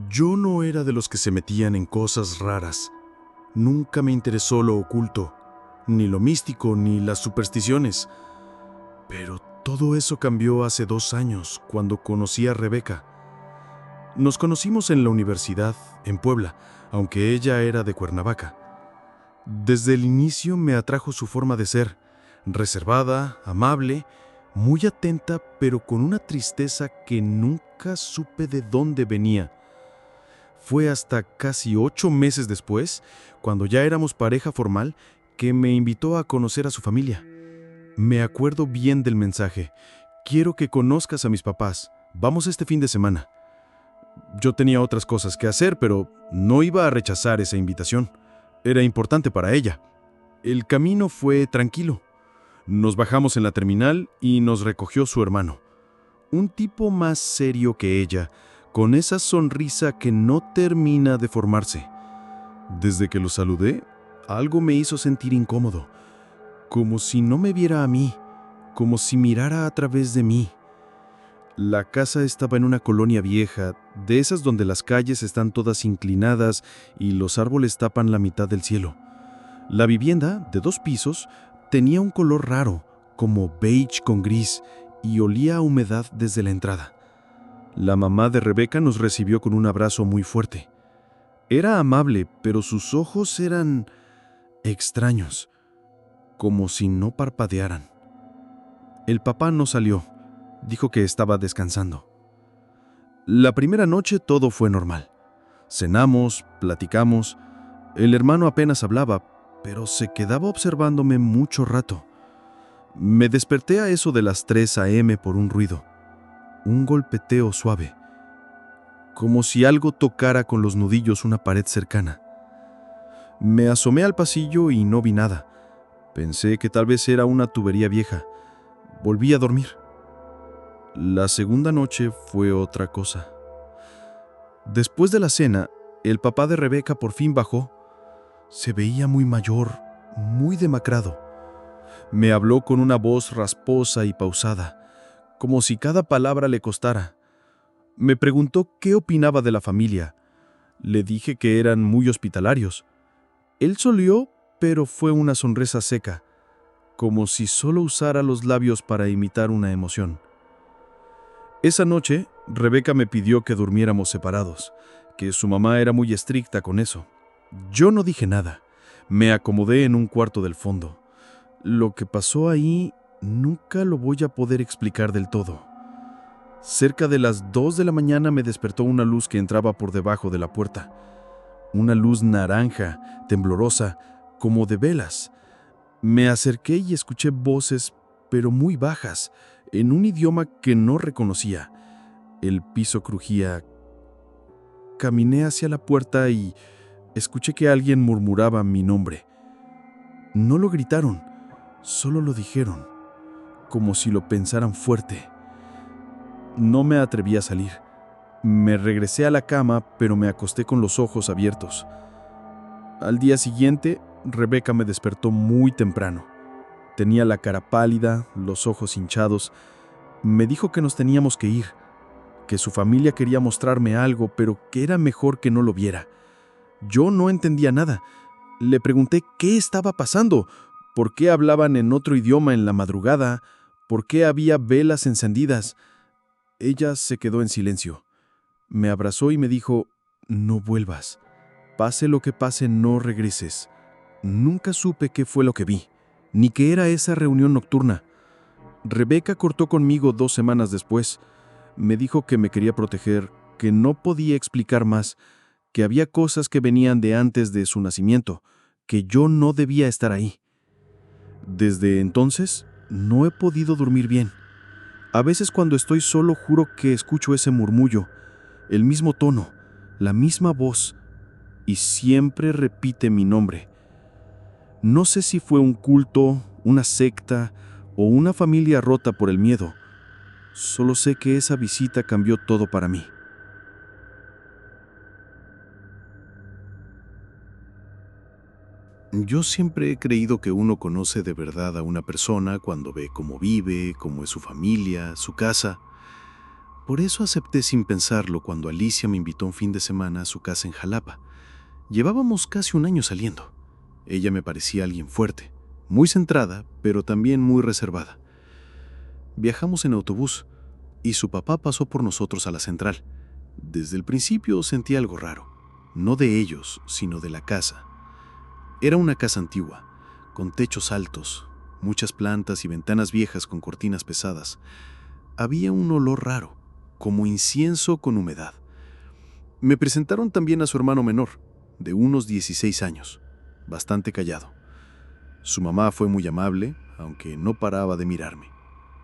Yo no era de los que se metían en cosas raras. Nunca me interesó lo oculto, ni lo místico, ni las supersticiones. Pero todo eso cambió hace 2 años, cuando conocí a Rebeca. Nos conocimos en la universidad, en Puebla, aunque ella era de Cuernavaca. Desde el inicio me atrajo su forma de ser, reservada, amable, muy atenta, pero con una tristeza que nunca supe de dónde venía. Fue hasta casi 8 meses después, cuando ya éramos pareja formal, que me invitó a conocer a su familia. Me acuerdo bien del mensaje. Quiero que conozcas a mis papás. Vamos este fin de semana. Yo tenía otras cosas que hacer, pero no iba a rechazar esa invitación. Era importante para ella. El camino fue tranquilo. Nos bajamos en la terminal y nos recogió su hermano. Un tipo más serio que ella, con esa sonrisa que no termina de formarse. Desde que lo saludé, algo me hizo sentir incómodo, como si no me viera a mí, como si mirara a través de mí. La casa estaba en una colonia vieja, de esas donde las calles están todas inclinadas y los árboles tapan la mitad del cielo. La vivienda, de 2 pisos, tenía un color raro, como beige con gris, y olía a humedad desde la entrada. La mamá de Rebeca nos recibió con un abrazo muy fuerte. Era amable, pero sus ojos eran extraños, como si no parpadearan. El papá no salió, dijo que estaba descansando. La primera noche todo fue normal. Cenamos, platicamos. El hermano apenas hablaba, pero se quedaba observándome mucho rato. Me desperté a eso de las 3 a.m. por un ruido, un golpeteo suave, como si algo tocara con los nudillos una pared cercana. Me asomé al pasillo y no vi nada. Pensé que tal vez era una tubería vieja. Volví a dormir. La segunda noche fue otra cosa. Después de la cena, el papá de Rebeca por fin bajó. Se veía muy mayor, muy demacrado. Me habló con una voz rasposa y pausada, como si cada palabra le costara. Me preguntó qué opinaba de la familia. Le dije que eran muy hospitalarios. Él sonrió, pero fue una sonrisa seca, como si solo usara los labios para imitar una emoción. Esa noche, Rebeca me pidió que durmiéramos separados, que su mamá era muy estricta con eso. Yo no dije nada. Me acomodé en un cuarto del fondo. Lo que pasó ahí nunca lo voy a poder explicar del todo. Cerca de las 2 de la mañana me despertó una luz que entraba por debajo de la puerta. Una luz naranja, temblorosa, como de velas. Me acerqué y escuché voces, pero muy bajas, en un idioma que no reconocía. El piso crujía. Caminé hacia la puerta y escuché que alguien murmuraba mi nombre. No lo gritaron, solo lo dijeron, como si lo pensaran fuerte. No me atreví a salir. Me regresé a la cama, pero me acosté con los ojos abiertos. Al día siguiente, Rebeca me despertó muy temprano. Tenía la cara pálida, los ojos hinchados. Me dijo que nos teníamos que ir, que su familia quería mostrarme algo, pero que era mejor que no lo viera. Yo no entendía nada. Le pregunté qué estaba pasando, por qué hablaban en otro idioma en la madrugada, por qué había velas encendidas. Ella se quedó en silencio. Me abrazó y me dijo, no vuelvas. Pase lo que pase, no regreses. Nunca supe qué fue lo que vi, ni qué era esa reunión nocturna. Rebeca cortó conmigo 2 semanas después. Me dijo que me quería proteger, que no podía explicar más, que había cosas que venían de antes de su nacimiento, que yo no debía estar ahí. Desde entonces, no he podido dormir bien. A veces cuando estoy solo juro que escucho ese murmullo, el mismo tono, la misma voz, y siempre repite mi nombre. No sé si fue un culto, una secta o una familia rota por el miedo. Solo sé que esa visita cambió todo para mí. Yo siempre he creído que uno conoce de verdad a una persona cuando ve cómo vive, cómo es su familia, su casa. Por eso acepté sin pensarlo cuando Alicia me invitó un fin de semana a su casa en Jalapa. Llevábamos casi un año saliendo. Ella me parecía alguien fuerte, muy centrada, pero también muy reservada. Viajamos en autobús y su papá pasó por nosotros a la central. Desde el principio sentí algo raro, no de ellos, sino de la casa. Era una casa antigua, con techos altos, muchas plantas y ventanas viejas con cortinas pesadas. Había un olor raro, como incienso con humedad. Me presentaron también a su hermano menor, de unos 16 años, bastante callado. Su mamá fue muy amable, aunque no paraba de mirarme.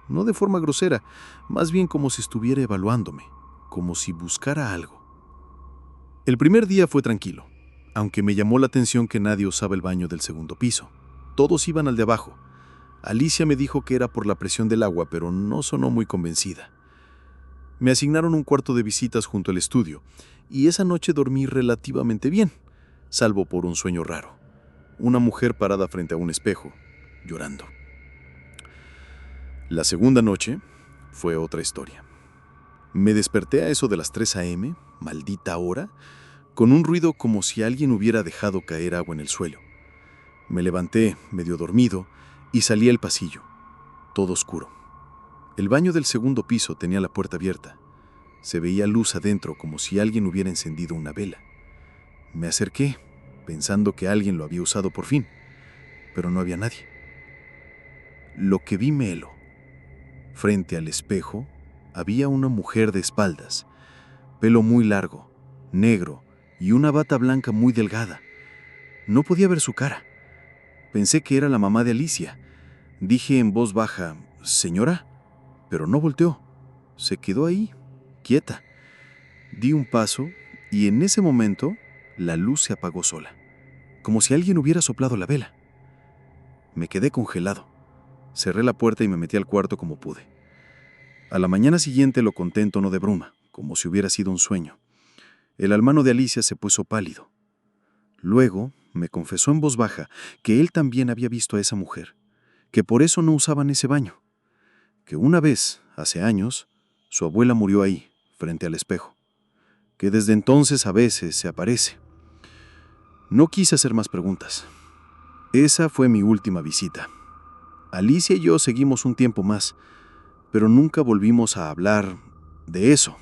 No de forma grosera, más bien como si estuviera evaluándome, como si buscara algo. El primer día fue tranquilo, aunque me llamó la atención que nadie usaba el baño del segundo piso. Todos iban al de abajo. Alicia me dijo que era por la presión del agua, pero no sonó muy convencida. Me asignaron un cuarto de visitas junto al estudio, y esa noche dormí relativamente bien, salvo por un sueño raro. Una mujer parada frente a un espejo, llorando. La segunda noche fue otra historia. Me desperté a eso de las 3 a.m., maldita hora, con un ruido como si alguien hubiera dejado caer agua en el suelo. Me levanté, medio dormido, y salí al pasillo, todo oscuro. El baño del segundo piso tenía la puerta abierta. Se veía luz adentro como si alguien hubiera encendido una vela. Me acerqué, pensando que alguien lo había usado por fin, pero no había nadie. Lo que vi me heló. Frente al espejo había una mujer de espaldas, pelo muy largo, negro y una bata blanca muy delgada. No podía ver su cara. Pensé que era la mamá de Alicia. Dije en voz baja, «¿Señora?», pero no volteó. Se quedó ahí, quieta. Di un paso y en ese momento la luz se apagó sola, como si alguien hubiera soplado la vela. Me quedé congelado. Cerré la puerta y me metí al cuarto como pude. A la mañana siguiente lo conté en tono de broma, como si hubiera sido un sueño. El hermano de Alicia se puso pálido. Luego me confesó en voz baja que él también había visto a esa mujer, que por eso no usaban ese baño, que una vez, hace años, su abuela murió ahí, frente al espejo, que desde entonces a veces se aparece. No quise hacer más preguntas. Esa fue mi última visita. Alicia y yo seguimos un tiempo más, pero nunca volvimos a hablar de eso.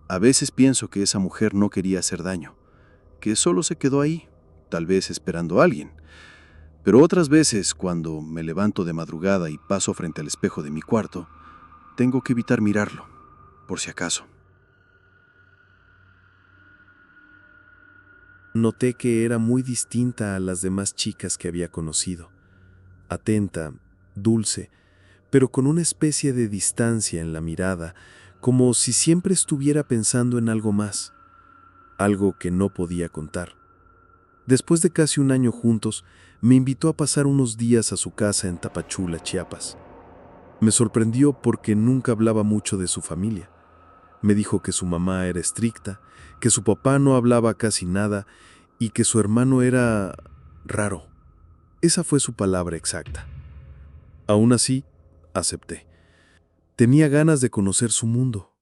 A veces pienso que esa mujer no quería hacer daño, que solo se quedó ahí, tal vez esperando a alguien. Pero otras veces, cuando me levanto de madrugada y paso frente al espejo de mi cuarto, tengo que evitar mirarlo, por si acaso. Noté que era muy distinta a las demás chicas que había conocido. Atenta, dulce, pero con una especie de distancia en la mirada, como si siempre estuviera pensando en algo más, algo que no podía contar. Después de casi un año juntos, me invitó a pasar unos días a su casa en Tapachula, Chiapas. Me sorprendió porque nunca hablaba mucho de su familia. Me dijo que su mamá era estricta, que su papá no hablaba casi nada y que su hermano era raro. Esa fue su palabra exacta. Aún así, acepté. Tenía ganas de conocer su mundo.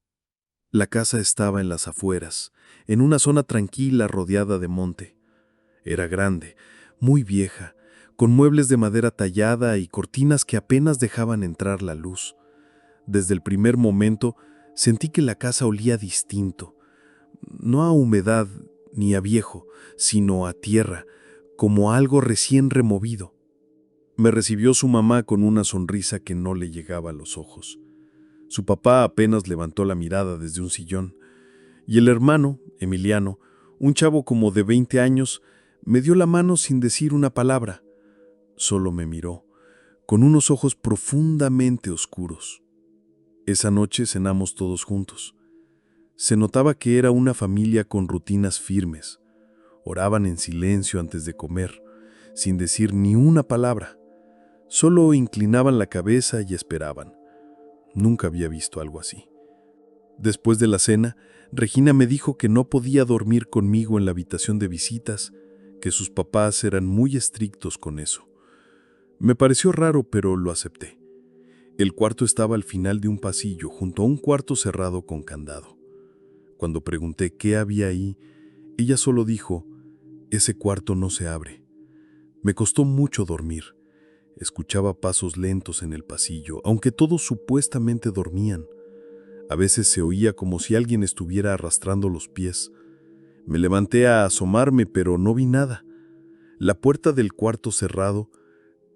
La casa estaba en las afueras, en una zona tranquila rodeada de monte. Era grande, muy vieja, con muebles de madera tallada y cortinas que apenas dejaban entrar la luz. Desde el primer momento sentí que la casa olía distinto, no a humedad ni a viejo, sino a tierra, como algo recién removido. Me recibió su mamá con una sonrisa que no le llegaba a los ojos. Su papá apenas levantó la mirada desde un sillón, y el hermano, Emiliano, un chavo como de 20 años, me dio la mano sin decir una palabra. Solo me miró, con unos ojos profundamente oscuros. Esa noche cenamos todos juntos. Se notaba que era una familia con rutinas firmes. Oraban en silencio antes de comer, sin decir ni una palabra. Solo inclinaban la cabeza y esperaban. Nunca había visto algo así. Después de la cena, Regina me dijo que no podía dormir conmigo en la habitación de visitas, que sus papás eran muy estrictos con eso. Me pareció raro, pero lo acepté. El cuarto estaba al final de un pasillo, junto a un cuarto cerrado con candado. Cuando pregunté qué había ahí, ella solo dijo: «Ese cuarto no se abre». Me costó mucho dormir. Escuchaba pasos lentos en el pasillo, aunque todos supuestamente dormían. A veces se oía como si alguien estuviera arrastrando los pies. Me levanté a asomarme, pero no vi nada. La puerta del cuarto cerrado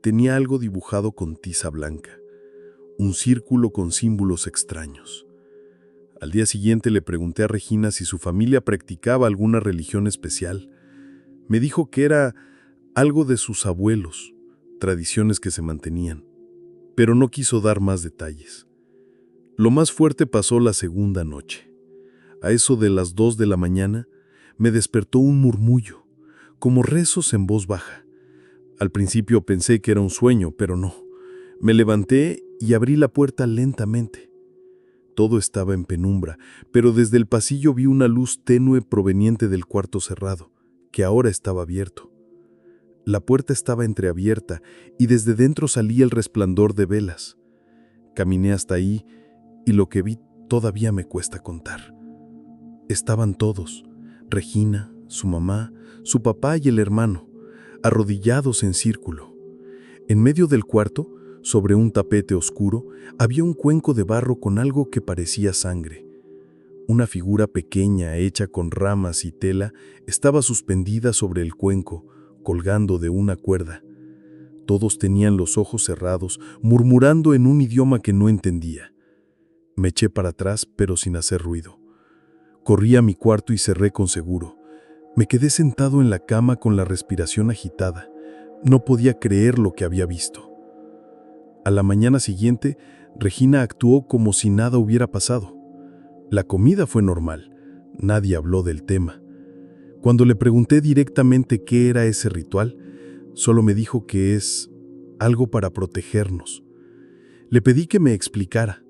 tenía algo dibujado con tiza blanca, un círculo con símbolos extraños. Al día siguiente le pregunté a Regina si su familia practicaba alguna religión especial. Me dijo que era algo de sus abuelos, tradiciones que se mantenían, pero no quiso dar más detalles. Lo más fuerte pasó la segunda noche. A eso de las 2 de la mañana, me despertó un murmullo, como rezos en voz baja. Al principio pensé que era un sueño, pero no. Me levanté y abrí la puerta lentamente. Todo estaba en penumbra, pero desde el pasillo vi una luz tenue proveniente del cuarto cerrado, que ahora estaba abierto. La puerta estaba entreabierta y desde dentro salía el resplandor de velas. Caminé hasta ahí y lo que vi todavía me cuesta contar. Estaban todos: Regina, su mamá, su papá y el hermano, arrodillados en círculo. En medio del cuarto, sobre un tapete oscuro, había un cuenco de barro con algo que parecía sangre. Una figura pequeña hecha con ramas y tela estaba suspendida sobre el cuenco, colgando de una cuerda. Todos tenían los ojos cerrados, murmurando en un idioma que no entendía. Me eché para atrás, pero sin hacer ruido. Corrí a mi cuarto y cerré con seguro. Me quedé sentado en la cama con la respiración agitada. No podía creer lo que había visto. A la mañana siguiente, Regina actuó como si nada hubiera pasado. La comida fue normal. Nadie habló del tema. Cuando le pregunté directamente qué era ese ritual, solo me dijo que es algo para protegernos. Le pedí que me explicara.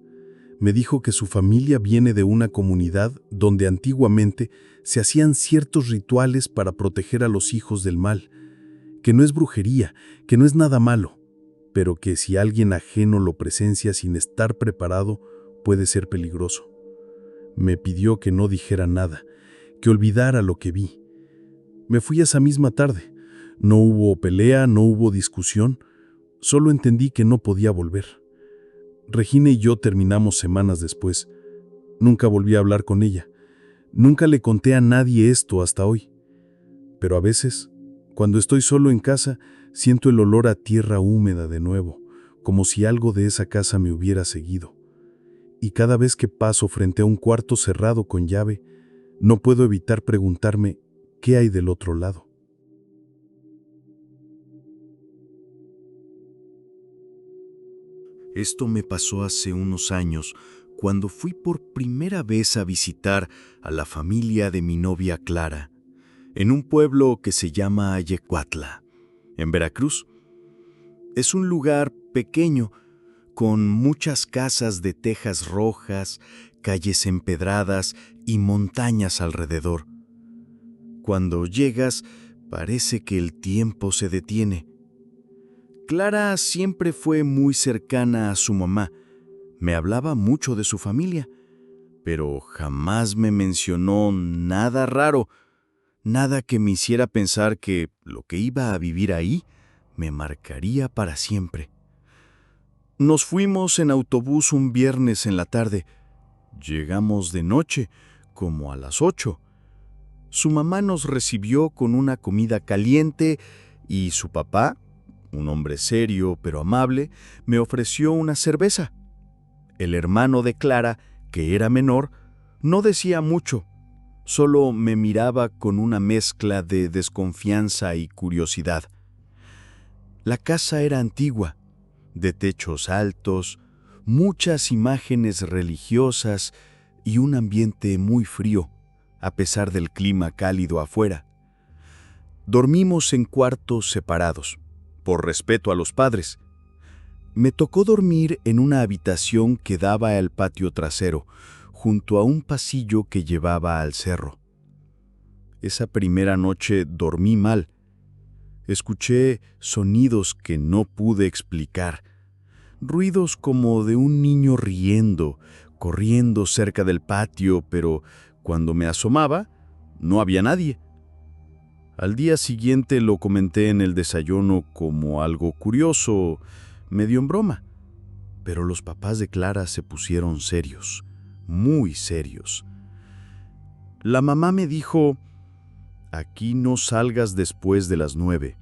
Me dijo que su familia viene de una comunidad donde antiguamente se hacían ciertos rituales para proteger a los hijos del mal, que no es brujería, que no es nada malo, pero que si alguien ajeno lo presencia sin estar preparado, puede ser peligroso. Me pidió que no dijera nada, que olvidara lo que vi. Me fui esa misma tarde. No hubo pelea, no hubo discusión, solo entendí que no podía volver. Regina y yo terminamos semanas después. Nunca volví a hablar con ella. Nunca le conté a nadie esto hasta hoy. Pero a veces, cuando estoy solo en casa, siento el olor a tierra húmeda de nuevo, como si algo de esa casa me hubiera seguido. Y cada vez que paso frente a un cuarto cerrado con llave, no puedo evitar preguntarme qué hay del otro lado. Esto me pasó hace unos años, cuando fui por primera vez a visitar a la familia de mi novia Clara, en un pueblo que se llama Ayecuatla, en Veracruz. Es un lugar pequeño, con muchas casas de tejas rojas, calles empedradas y montañas alrededor. Cuando llegas, parece que el tiempo se detiene. Clara siempre fue muy cercana a su mamá. Me hablaba mucho de su familia, pero jamás me mencionó nada raro, nada que me hiciera pensar que lo que iba a vivir ahí me marcaría para siempre. Nos fuimos en autobús un viernes en la tarde. Llegamos de noche, como a las 8. Su mamá nos recibió con una comida caliente y su papá, un hombre serio pero amable, me ofreció una cerveza. El hermano de Clara, que era menor, no decía mucho, solo me miraba con una mezcla de desconfianza y curiosidad. La casa era antigua, de techos altos, muchas imágenes religiosas y un ambiente muy frío, a pesar del clima cálido afuera. Dormimos en cuartos separados, por respeto a los padres. Me tocó dormir en una habitación que daba al patio trasero, junto a un pasillo que llevaba al cerro. Esa primera noche dormí mal. Escuché sonidos que no pude explicar. ruidos como de un niño riendo, corriendo cerca del patio, pero cuando me asomaba, no había nadie. Al día siguiente lo comenté en el desayuno como algo curioso, medio en broma, pero los papás de Clara se pusieron serios, muy serios. La mamá me dijo: «Aquí no salgas después de las 9.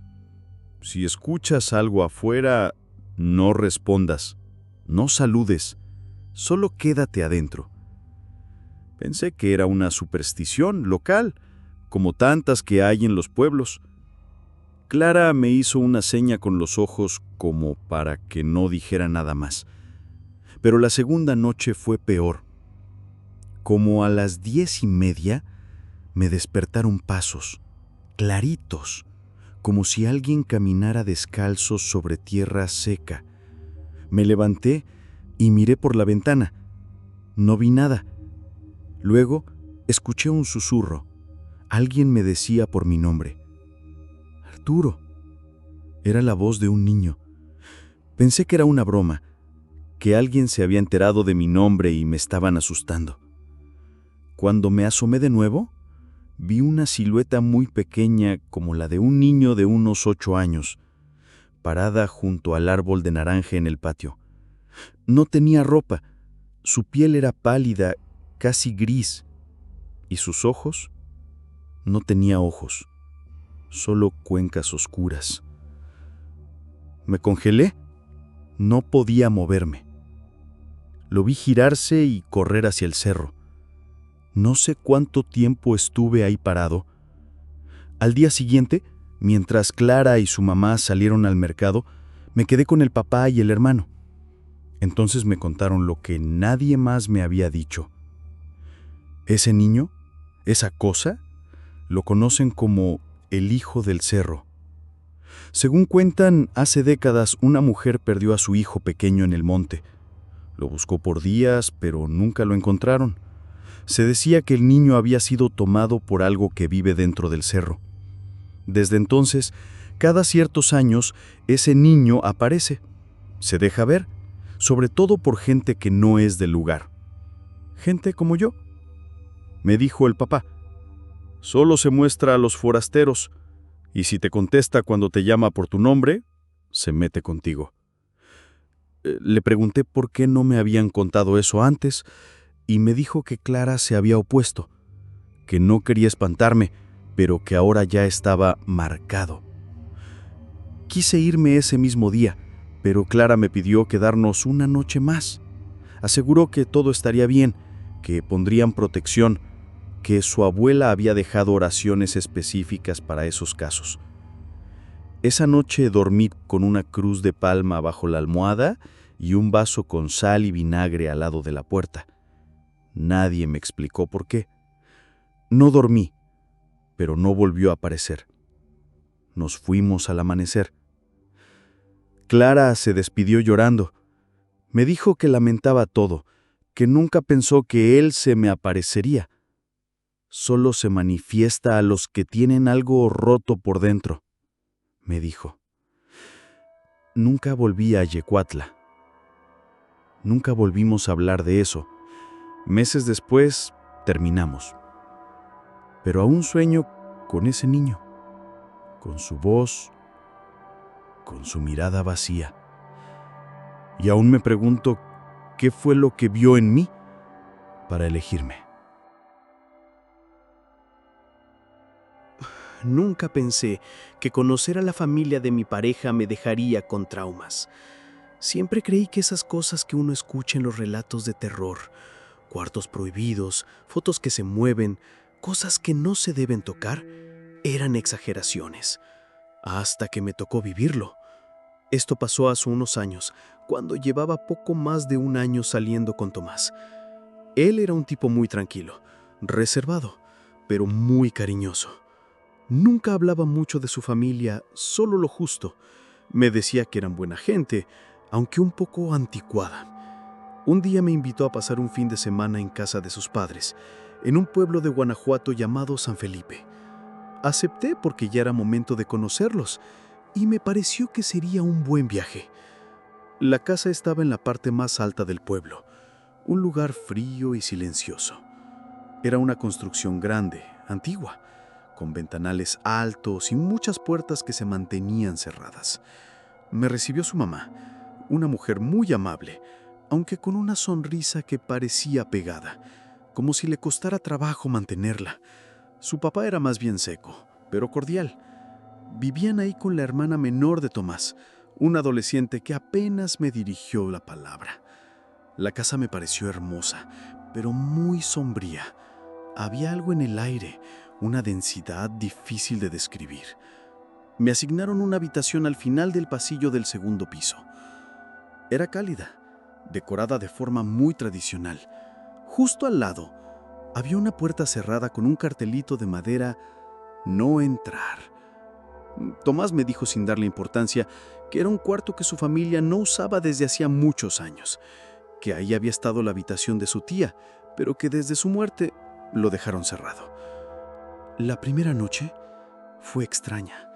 Si escuchas algo afuera, no respondas, no saludes, solo quédate adentro». Pensé que era una superstición local, como tantas que hay en los pueblos. Clara me hizo una seña con los ojos como para que no dijera nada más. Pero la segunda noche fue peor. Como a las 10:30 me despertaron pasos, claritos, como si alguien caminara descalzo sobre tierra seca. Me levanté y miré por la ventana. No vi nada. Luego escuché un susurro. Alguien me decía por mi nombre. «Arturo». Era la voz de un niño. Pensé que era una broma, que alguien se había enterado de mi nombre y me estaban asustando. Cuando me asomé de nuevo, vi una silueta muy pequeña como la de un niño de unos 8 años, parada junto al árbol de naranja en el patio. No tenía ropa, su piel era pálida, casi gris, y sus ojos no tenía ojos, solo cuencas oscuras. Me congelé, no podía moverme. Lo vi girarse y correr hacia el cerro. No sé cuánto tiempo estuve ahí parado. Al día siguiente, mientras Clara y su mamá salieron al mercado, me quedé con el papá y el hermano. Entonces me contaron lo que nadie más me había dicho. Ese niño, esa cosa, lo conocen como el hijo del cerro. Según cuentan, hace décadas una mujer perdió a su hijo pequeño en el monte. Lo buscó por días, pero nunca lo encontraron. Se decía que el niño había sido tomado por algo que vive dentro del cerro. Desde entonces, cada ciertos años, ese niño aparece. Se deja ver, sobre todo por gente que no es del lugar. Gente como yo. Me dijo el papá: «Solo se muestra a los forasteros, y si te contesta cuando te llama por tu nombre, se mete contigo». Le pregunté por qué no me habían contado eso antes, y me dijo que Clara se había opuesto, que no quería espantarme, pero que ahora ya estaba marcado. Quise irme ese mismo día, pero Clara me pidió quedarnos una noche más. Aseguró que todo estaría bien, que pondrían protección, que su abuela había dejado oraciones específicas para esos casos. Esa noche dormí con una cruz de palma bajo la almohada y un vaso con sal y vinagre al lado de la puerta. Nadie me explicó por qué. No dormí, pero no volvió a aparecer. Nos fuimos al amanecer. Clara se despidió llorando. Me dijo que lamentaba todo, que nunca pensó que él se me aparecería. Solo se manifiesta a los que tienen algo roto por dentro, me dijo. Nunca volví a Yecuatla. Nunca volvimos a hablar de eso. Meses después, terminamos. Pero aún sueño con ese niño, con su voz, con su mirada vacía. Y aún me pregunto qué fue lo que vio en mí para elegirme. Nunca pensé que conocer a la familia de mi pareja me dejaría con traumas. Siempre creí que esas cosas que uno escucha en los relatos de terror, cuartos prohibidos, fotos que se mueven, cosas que no se deben tocar, eran exageraciones. Hasta que me tocó vivirlo. Esto pasó hace unos años, cuando llevaba poco más de un año saliendo con Tomás. Él era un tipo muy tranquilo, reservado, pero muy cariñoso. Nunca hablaba mucho de su familia, solo lo justo. Me decía que eran buena gente, aunque un poco anticuada. Un día me invitó a pasar un fin de semana en casa de sus padres, en un pueblo de Guanajuato llamado San Felipe. Acepté porque ya era momento de conocerlos, y me pareció que sería un buen viaje. La casa estaba en la parte más alta del pueblo, un lugar frío y silencioso. Era una construcción grande, antigua, con ventanales altos y muchas puertas que se mantenían cerradas. Me recibió su mamá, una mujer muy amable, aunque con una sonrisa que parecía pegada, como si le costara trabajo mantenerla. Su papá era más bien seco, pero cordial. Vivían ahí con la hermana menor de Tomás, un adolescente que apenas me dirigió la palabra. La casa me pareció hermosa, pero muy sombría. Había algo en el aire, una densidad difícil de describir. Me asignaron una habitación al final del pasillo del segundo piso. Era cálida, decorada de forma muy tradicional. Justo al lado, había una puerta cerrada con un cartelito de madera: "No entrar". Tomás me dijo sin darle importancia que era un cuarto que su familia no usaba desde hacía muchos años, que ahí había estado la habitación de su tía, pero que desde su muerte lo dejaron cerrado. La primera noche fue extraña.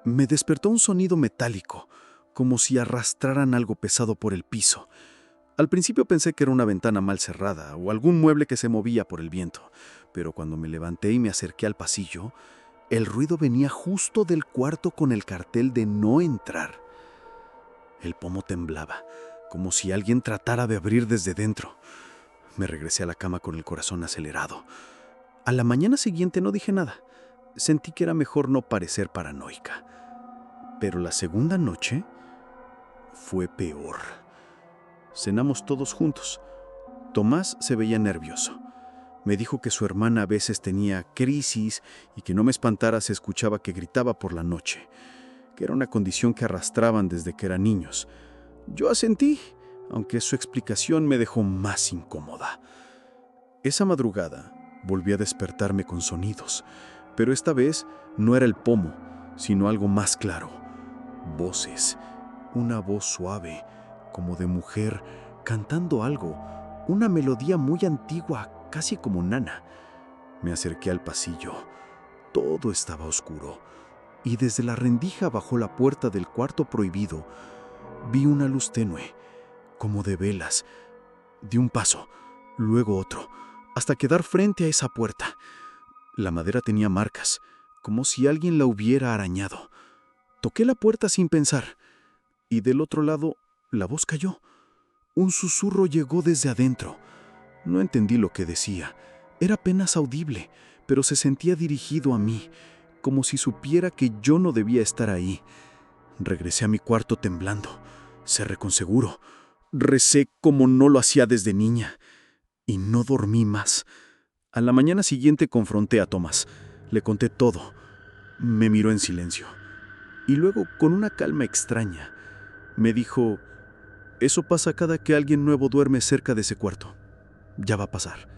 Me despertó un sonido metálico, como si arrastraran algo pesado por el piso. Al principio pensé que era una ventana mal cerrada o algún mueble que se movía por el viento, pero cuando me levanté y me acerqué al pasillo, el ruido venía justo del cuarto con el cartel de "No entrar". El pomo temblaba, como si alguien tratara de abrir desde dentro. Me regresé a la cama con el corazón acelerado. A la mañana siguiente no dije nada. Sentí que era mejor no parecer paranoica. Pero la segunda noche fue peor. Cenamos todos juntos. Tomás se veía nervioso. Me dijo que su hermana a veces tenía crisis y que no me espantara si escuchaba que gritaba por la noche, que era una condición que arrastraban desde que eran niños. Yo asentí, aunque su explicación me dejó más incómoda. Esa madrugada volví a despertarme con sonidos, pero esta vez no era el pomo, sino algo más claro. Voces, una voz suave, como de mujer, cantando algo, una melodía muy antigua, casi como nana. Me acerqué al pasillo. Todo estaba oscuro, y desde la rendija bajo la puerta del cuarto prohibido vi una luz tenue, como de velas. Di un paso, luego otro, hasta quedar frente a esa puerta. La madera tenía marcas, como si alguien la hubiera arañado. Toqué la puerta sin pensar, y del otro lado la voz cayó. Un susurro llegó desde adentro. No entendí lo que decía. Era apenas audible, pero se sentía dirigido a mí, como si supiera que yo no debía estar ahí. Regresé a mi cuarto temblando. Cerré con seguro. Recé como no lo hacía desde niña. Y no dormí más. A la mañana siguiente confronté a Tomás. Le conté todo. Me miró en silencio. Y luego, con una calma extraña, me dijo: "Eso pasa cada que alguien nuevo duerme cerca de ese cuarto. Ya va a pasar".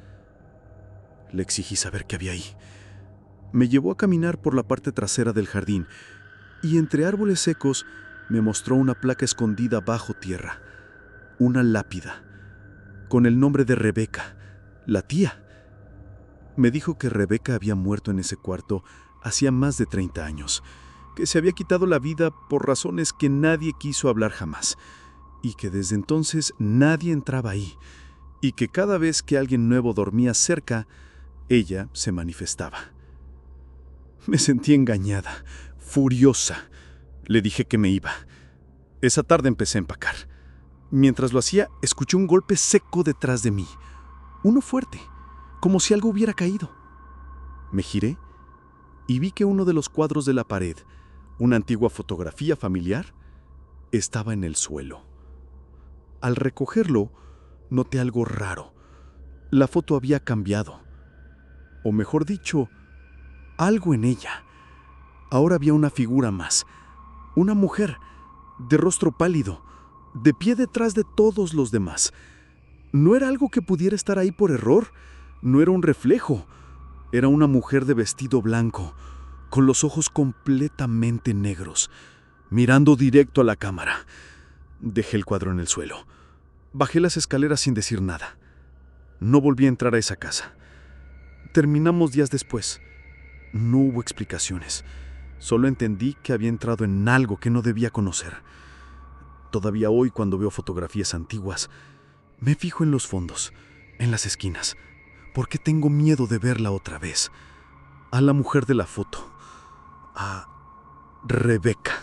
Le exigí saber qué había ahí. Me llevó a caminar por la parte trasera del jardín y entre árboles secos me mostró una placa escondida bajo tierra, una lápida, con el nombre de Rebeca, la tía. Me dijo que Rebeca había muerto en ese cuarto hacía más de 30 años, que se había quitado la vida por razones que nadie quiso hablar jamás, y que desde entonces nadie entraba ahí, y que cada vez que alguien nuevo dormía cerca, ella se manifestaba. Me sentí engañada, furiosa. Le dije que me iba. Esa tarde empecé a empacar. Mientras lo hacía, escuché un golpe seco detrás de mí. Uno fuerte, como si algo hubiera caído. Me giré y vi que uno de los cuadros de la pared, una antigua fotografía familiar, estaba en el suelo. Al recogerlo, noté algo raro. La foto había cambiado. O mejor dicho, algo en ella. Ahora había una figura más. Una mujer, de rostro pálido, de pie detrás de todos los demás. No era algo que pudiera estar ahí por error. No era un reflejo. Era una mujer de vestido blanco, con los ojos completamente negros, mirando directo a la cámara. Dejé el cuadro en el suelo. Bajé las escaleras sin decir nada. No volví a entrar a esa casa. Terminamos días después. No hubo explicaciones. Solo entendí que había entrado en algo que no debía conocer. Todavía hoy, cuando veo fotografías antiguas, me fijo en los fondos, en las esquinas, porque tengo miedo de verla otra vez. A la mujer de la foto, a Rebeca.